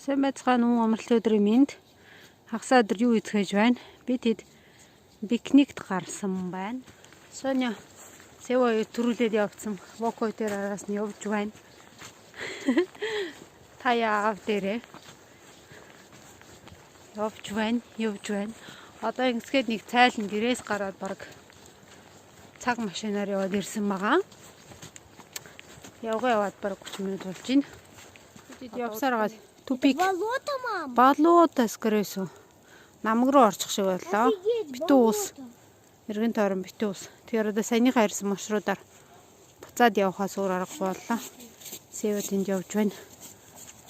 Сайн байцгаана уу амралтын өдрийн минь. Хагас өдөр юу идэх байна? Би тэд пикникт гарсан байна. Соня сэвэ төрүүлээд явцсан. Воко дээр араас нь явж байна. Таяа аав дээрээ явж байна. Одоо ингэсгээд нэг цайлан гэрээс гараад баг цаг машинаар яваад ирсэн байгаа. Яваад баг 30 минут болж байна. Бид явсаар гад тупик. Болото, мам. Болото, скорее всего. Намаг руу орчих шиг байлаа. Битүү ус. Эргэн тойрон битүү ус. Тэгэхээр одоо саяныхаа ирсэн маршрутаар буцаад явахаас өөр аргагүй боллоо. Сэвэд энд явж байна.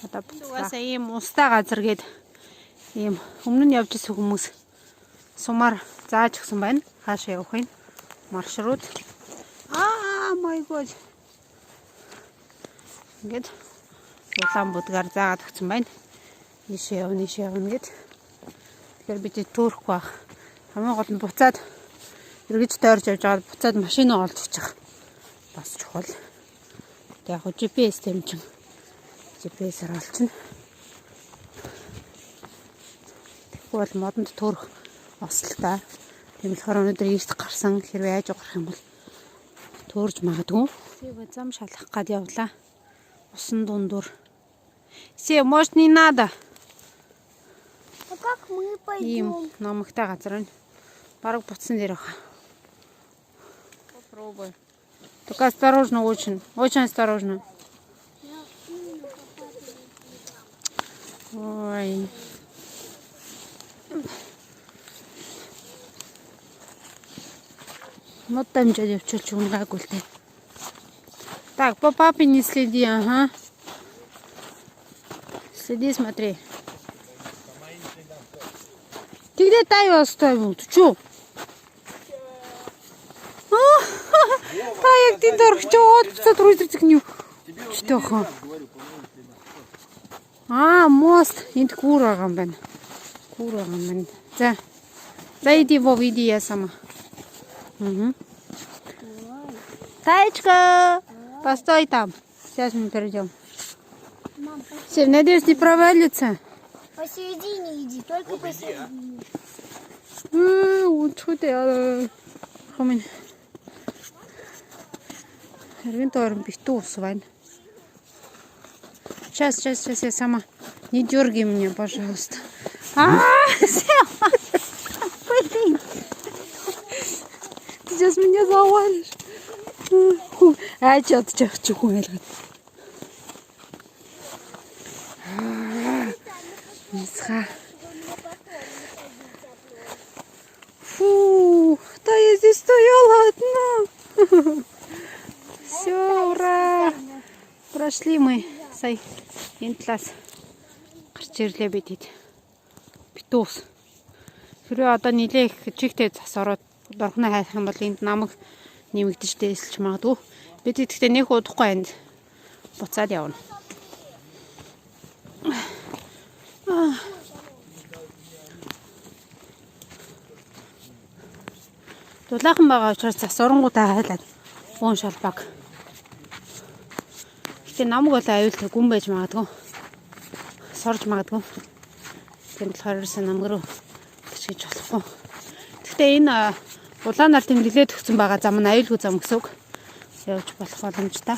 Одоо буцаасаа ийм устай газар гээд ийм өмнө нь явж ирсэн хүмүүс сумаар зааж гсэн байна. Хаашаа явах вэ? Маршрут. My god. Ингээд Улаанбаатар заагаад өгсөн байна. Нишээ явна гэд. Тэгэхээр бид төөрөхгүй байх. Хамгийн гол нь буцаад эргэж тойрж явж байгаа буцаад машинаа олж очих. Бас чухал. Яг GPS тэмчин. GPS-аар олчихно. Тэгэхгүй бол модонд төөрөх ослтой. Тийм болохоор өнөөдөр ийст гарсан хэрвээ яаж гарах юм бол төөрж магадгүй. Тэгээ зам шалах гад явлаа. Усан дундуур. Все, может, не надо. А как мы пойдем? Номогтай газар байна. Бараг буцсан дээр баха. Попробуй. Только осторожно очень. Очень осторожно. Ой. Вот там дядя в чулчун гагульте. Так, по папе не следи, ага. Следи, смотри. Ты где Таю оставил? Ты чё? Тая, ты дорог, чё? Вот сотрудник не. Что ха? Мост. Энд кураган байна. За иди, Вов, иди я сама. Угу. Таечка, постой там. Сейчас мы перейдем. Мам, Все, надеюсь, не провалится. посередине иди, только посередине. Что ты? Эргэн тойрон битүү ус байна. Сейчас я сама. Не дергай меня, пожалуйста. Блин. Ты сейчас меня завалишь. Что ты чухуешь? Фу, да я здесь стояла одна. Все, ура! Прошли мы сай интлас. Гарчирлээ бид хэд. Битүүс. Хэрвээ одоо нилээ чигтэй зас ороод дорхноо хайх юм бол энд намаг нэмэгдэж дээсэлж магадгүй. Бид ихдээ нэх удахгүй энд буцаад явна. Дулаахан байгаа учраас зас оронгуудаа хайлаад уун шалбаг. Гэтэ намаг бол аюултай гүн байж магадгүй. Сорж магадгүй. Тийм болохоор ерөөсөн намаг руу тэгж болохгүй. Гэтэ энэ улаанаар тэмдэглээд өгсөн байгаа зам нь аюулгүй зам гэсэн үг. Явж болох боломжтой.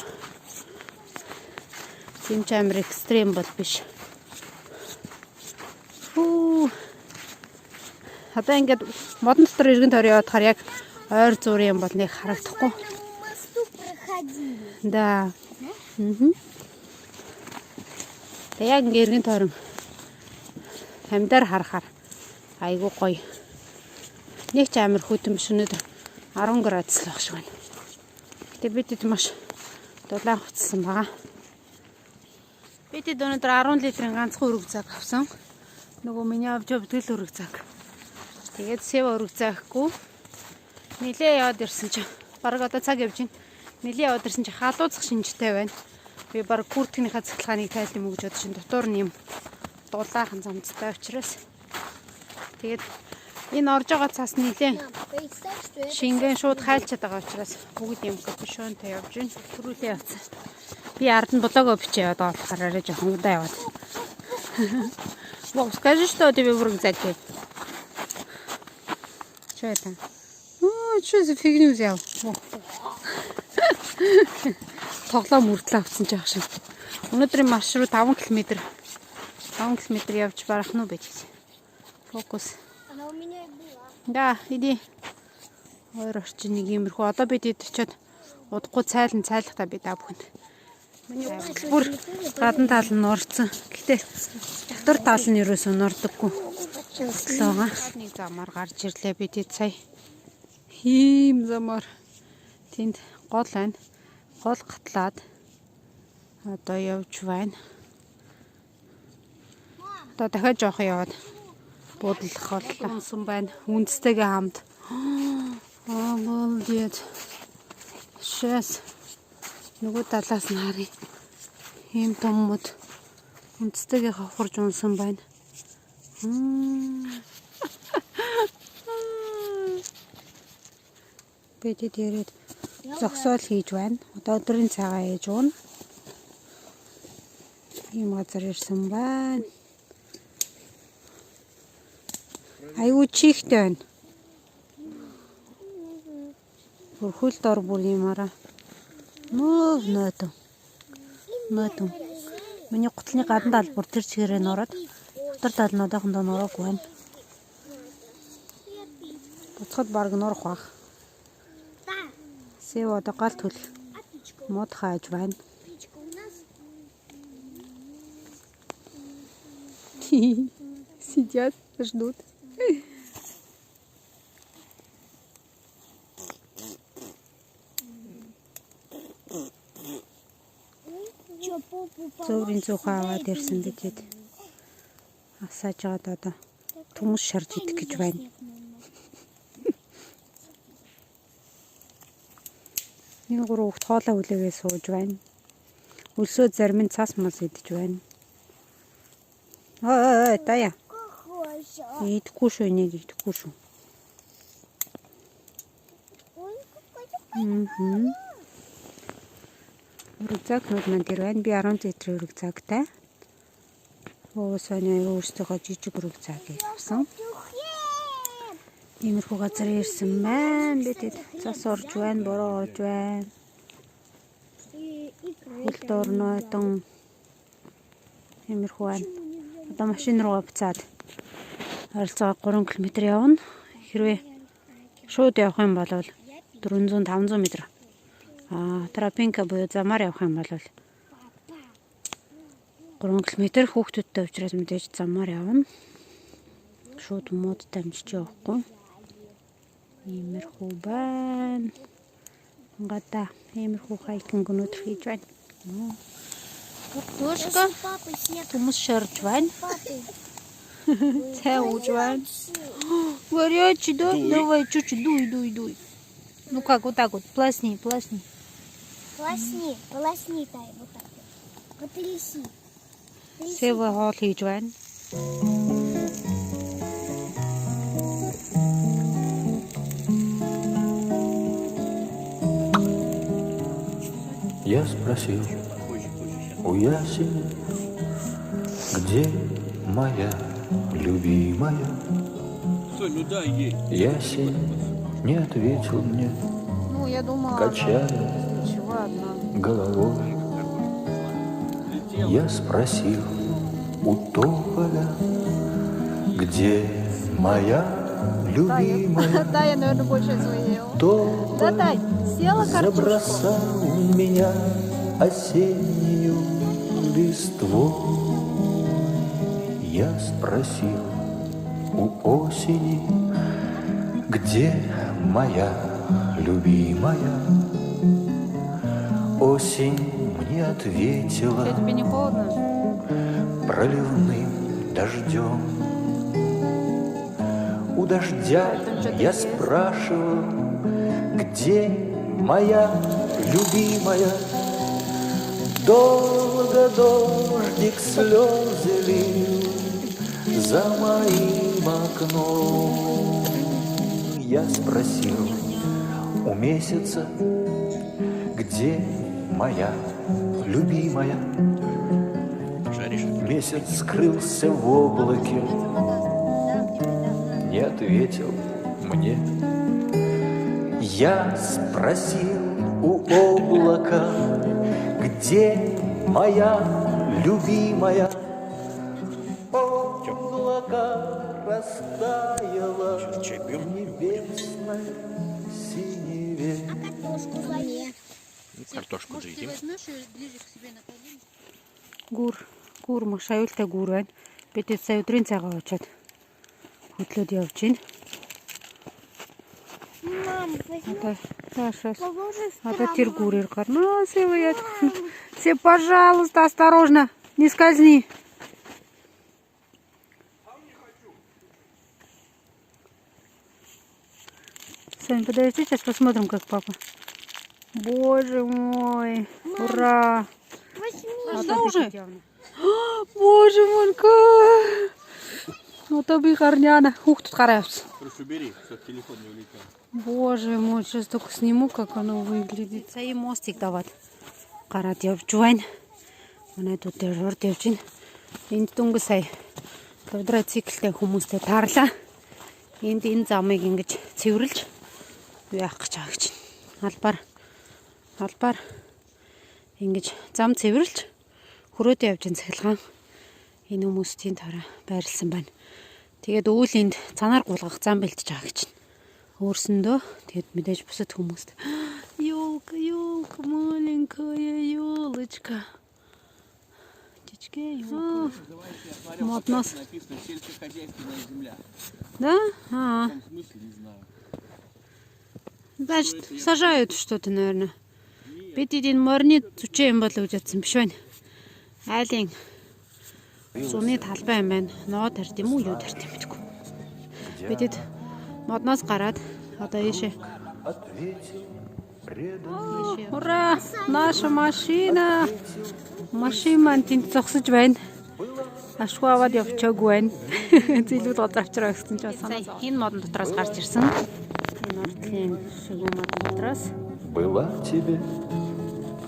Тийм ч амар экстрем бол биш. Одоо ингээд модон дотор иргэн тойрон явахаар яг ойр зуурын юм бол нэг харагдахгүй. Мосту проходили. Да. Яг ингээд иргэн тойрон хамдаар харахаар айгуу гоё. Нэг ч амар хөтөн биш өнөөдөр 10 градус л байх шиг байна. Гэтэ бидэд маш дулаан хуцсан байгаа. Бидэд өнөөдөр 10 литрийн ганцхан өрөг цаг авсан. Нөгөө миний авч явдгал өрөг цаг. Тэгээд сэв өрөг цаггүй. Нилээ яваад ирсэн чи. Бараг одоо цаг явж байна. Нилээ яваад ирсэн чи халууцах шинжтэй байна. Би бараг курткийнхаа цахилгааныг тайлт юм гэж бодож шин дотор нь юм дулаахан замцтай учраас. Тэгээд энэ орж байгаа цаас нилээ шингэн шууд хайлчаад байгаа учраас бүгд юм капюшонтой явж байна. Төрүүлээ явцсан. Би ард нь блогоо бичээ яваад болохоор арай жоохон удаа яваад. Вов, скажи, что тебе в рюкзаке. Что это? О, что за фигню взял? Тоглоом мөрдлөө авсан ч яах шиг. Өнөөдрийн маршрут 5 км. 5 км явж барах нь байж. Фокус. Она у меня и была. Да, иди. Хоёр орчин нэг иймэрхүү. Одоо бид идчихээд удахгүй цайлах та би даа бүхэнд. Миний бүр гадна тал нь нурцсан. Гэтэ дотор тал нь ерөөсөө нурдаггүй. Лоога. Нэг замаар гарч ирлээ бид сая. Хийм замаар тэнд гол байна. Гол гатлаад одоо явж байна. Одоо дахиад жоох яваад буудлах боллоо. Унсан байна. Үндэстэйгээ хамт. Обалдеть. Сейчас нөгөө талаас нь харъя. Ийм томмод үндэстэйгээ хавхарж унсан байна. Бидэд яриад зогсоол хийж байна. Одоо өдрийн цагаа ээж уuna. Ийм газар ирсэн байна. Аюу чихтэй байна. Хөл дор бүр юмараа. Мөв нөтөн. Миний гутлын гадна тал бүр тэр чигээрээ нороод дотор тал нь одоохондоо нороогүй байна. Буцахад баг норох бах. Сэв одоо галт хөл мод хааж байна. Сидят, ждут. Зөврийн зүхээ аваад ирсэн бидэд. Асааж байгаа одоо түмс шарж идэх гэж байна. Энэ гурав хүүхд хоолой хүлээгээ сууж байна. Өлсөө зарим нь цас мас идэж байна. Ой, тая. Идэхгүй шүү, нэг идэхгүй шүү. Рюкзакнууд маань тэр байна. Би 10 литрийн рюкзактай. Уусаны өөрсдөө жижиг рюкзак хийсэн. Иймэрхүү газар ирсэн байна. Бидэд цас орж байна, бороо орж байна. Хөл дорнойтон иймэрхүү байна. Одоо машин руугаа буцаад харилцаа 3 км явна. Хэрвээ шууд явах юм бол 400-500 м. Тропинка буюу замаар явах юм бол 3 км хүүхдүүдтэй учраас мэдээж замаар явна. Шууд модтай амжиж явахгүй. Иймэрхүү байна. Гадаа иймэрхүү хайкинг өнөдөр хийж байна. Тушка хүмүүс шарж байна. Цай ууж байна. Горячий, да? Давай чуть-чуть дуй. Ну как, вот так вот, плесни. Полосни, тай, вот так вот. Потряси. Сэвэ хоол хийж байна. Я спросил у ясени, где моя любимая. Ясень не ответил мне, Ну, я думала, качая чего одна. головой. Я спросил у тополя, где моя любимая. Да, я, наверное, больше своего. Тополь Да, Тай, съела картошку. забросал меня осеннюю листвой. Я спросил у осени, где моя любимая. Осень мне ответила Что, тебе не холодно? проливным дождем. У дождя я спрашивал, где моя любимая. Долго дождик слезы лил за моим окном. Я спросил у месяца, где моя любимая. Месяц скрылся в облаке, не ответил мне. Я спросил у облака, где моя любимая? Облако растаяло в небесной синеве. Картошку звони. Картошку Может, ты доедим. возьмешь ее ближе к себе на колени? Гур маш аюултай гур байна. Бид сая өдрийн цагаа уучаад хөдлөөд явж байна. Мам, возьми, Сейчас. положи в А тэр гурээр гарнаа. Все, пожалуйста, осторожно, не скользни. Сань, подожди, сейчас посмотрим, как папа. Боже мой, ура! Возьми. А уже? Боже мой, как! Ну то бы гарняна. Ух, тут харапс. Просто бери, чтобы телефон не улетел. Боже мой, сейчас только сниму, как оно выглядит. Сая мостик даваад гараад явж байна. Манай тут дээр урд явж байна. Энд дөнгө сая квадроциклтэй хүмүүстэй таарлаа. Энд энэ замыг ингэж цэвэрлж яах гэж байгаа гэж байна. Албаар ингэж зам цэвэрлж хөрөөдөө явж байгаа цахилгаан энэ хүмүүсийн тараа байрлсан байна. Тэгээд үүлэнд цанаар гулгах зам бэлтэж байгаа гэж байна. Өөрсөндөө тэгээд мэдээж бусад хүмүүст ёлка, маленькая ёлочка. Моднос. Написано сельскохозяйственная земля. Да? В каком смысле, не знаю. Значит, сажают что-то, наверное. Бид энэ морины зүчээ юм болов гэж бодсон биш байна. Айлын зуны талбай юм байна. Ноо тарт юм уу, юу тарт юм гэдэггүй. Бидэд модноос гараад одоо ийшээ. Ура! Наша машина! Машин маань тэнд зогсож байна. Ашгүй аваад явчихаагүй байна. Зилүүд газар авчраа гэсэн чинь санаа. Энэ модон дотроос гарч ирсэн. Энэ уртлын шигүү модон дотроос. Была тебе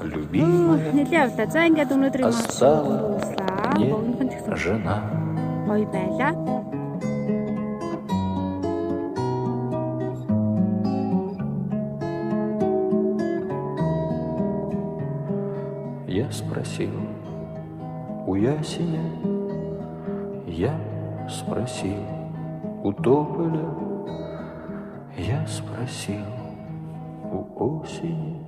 любимая, Нэлээ авлаа. За ингээд өнөөдрийн остала дуслаа. мне Богинохон ч гэсэн жена. гоё байлаа. Я спросил у ясеня, я спросил у тополя, я спросил у осени.